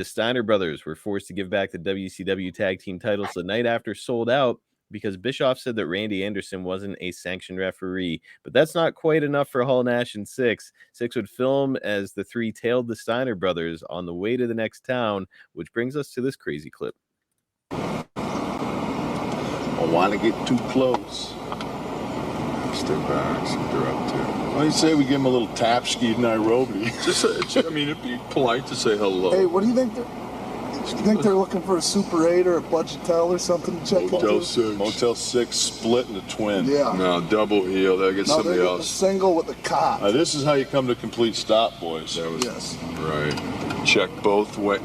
The Steiner brothers were forced to give back the WCW tag team titles the night after Sold Out because Bischoff said that Randy Anderson wasn't a sanctioned referee. But that's not quite enough for Hall, Nash, and Six. Six would film as the three tailed the Steiner brothers on the way to the next town, which brings us to this crazy clip. I want to get too close. Step back, see what they're up to. Why do you say we give them a little tap ski in Nairobi? I mean, it'd be polite to say hello. Hey, what do you think? Do you think they're looking for a Super 8 or a Budgetel or something to check Motel into? 6. Motel 6 split into twin. Yeah. No, double heel. They'll get No, somebody they're else. a single with a cot. This is how you come to complete stop, boys. That was Yes. right. Check both ways.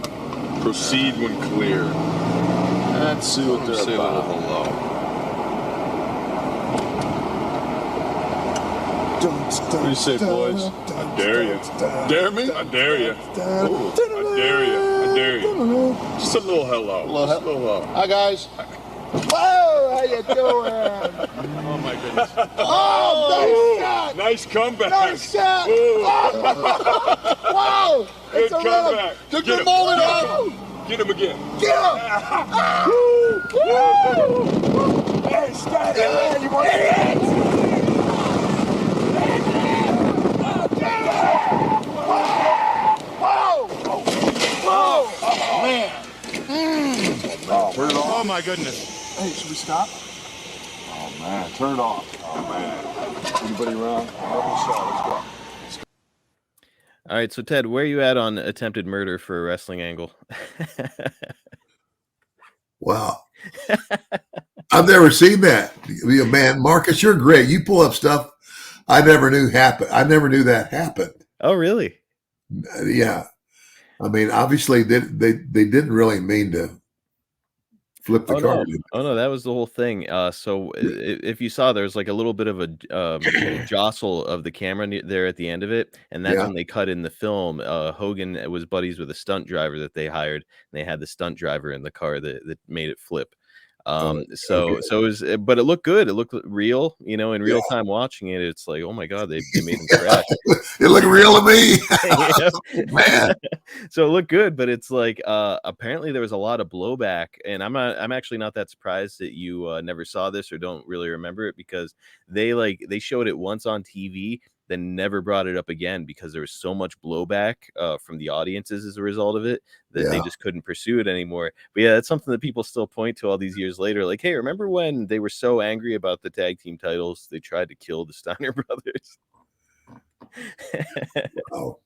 Proceed when clear. Let's see what they're Say a little about. hello. What do you say, boys? I dare you. Dare me? I dare you. Ooh, I dare you. I dare you. Just a little hello. Just a little hello. Hi, guys. Whoa, how you doing? Oh my goodness. Oh, nice shot! Nice comeback. Nice shot! Wow! Good It's a comeback. Took Get the him. moment Get off! him. Get him again. Get him! Hey, Steiner! You want it? Oh, man. Turn it off. Oh my goodness. Hey, should we stop? Oh, man. Turn it off. Oh, man. Anybody around? All right, so Ted, where are you at on attempted murder for a wrestling angle? Wow. I've never seen that. Man, Marcus, you're great. You pull up stuff I never knew happened. I never knew that happened. Oh, really? Yeah. I mean, obviously they didn't really mean to flip the card. Oh no, that was the whole thing. So if you saw, there's like a little bit of a jostle of the camera there at the end of it, and that's when they cut in the film. Hogan was buddies with a stunt driver that they hired, and they had the stunt driver in the car that made it flip. So it was, but it looked good. It looked real, in real time watching it. It's like, oh my God, they made him crash. It looked real to me. Man. So it looked good, but it's like, apparently there was a lot of blowback, and I'm actually not that surprised that you never saw this or don't really remember it, because they showed it once on TV, then never brought it up again because there was so much blowback from the audiences as a result of it that they just couldn't pursue it anymore. But yeah, that's something that people still point to all these years later. Like, hey, remember when they were so angry about the tag team titles, they tried to kill the Steiner brothers? Wow.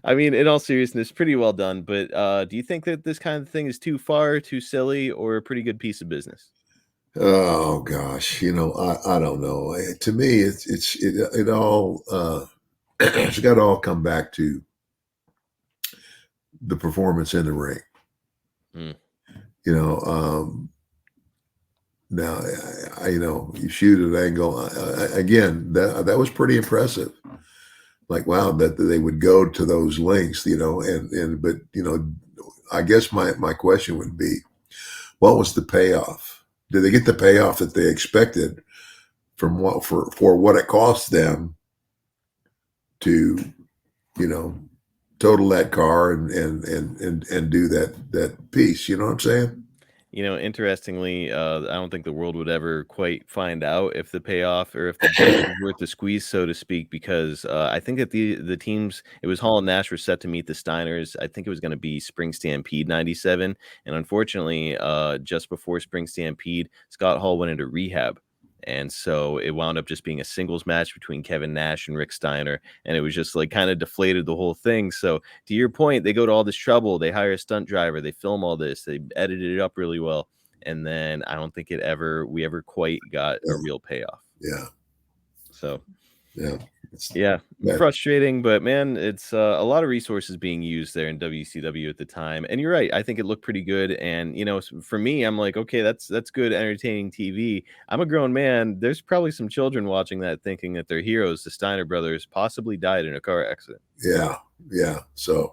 I mean, in all seriousness, pretty well done. But do you think that this kind of thing is too far, too silly, or a pretty good piece of business? Oh gosh, I don't know. To me, it all it's got to all come back to the performance in the ring. Now you shoot an angle again. That was pretty impressive. Like, wow, that they would go to those lengths, but I guess my question would be, what was the payoff? Did they get the payoff that they expected from for what it cost them to, total that car and do that piece? You know what I'm saying? Interestingly, I don't think the world would ever quite find out if the payoff or if the juice was worth the squeeze, so to speak, because I think that the teams, it was Hall and Nash were set to meet the Steiners. I think it was going to be Spring Stampede 97. And unfortunately, just before Spring Stampede, Scott Hall went into rehab. And so it wound up just being a singles match between Kevin Nash and Rick Steiner. And it was just like kind of deflated the whole thing. So to your point, they go to all this trouble. They hire a stunt driver. They film all this. They edited it up really well. And then I don't think we ever quite got a real payoff. Yeah. So yeah. Frustrating, but man, it's a lot of resources being used there in WCW at the time. And you're right, I think it looked pretty good. And for me, I'm like, okay, that's good, entertaining TV. I'm a grown man. There's probably some children watching that thinking that their heroes, the Steiner brothers, possibly died in a car accident. Yeah. So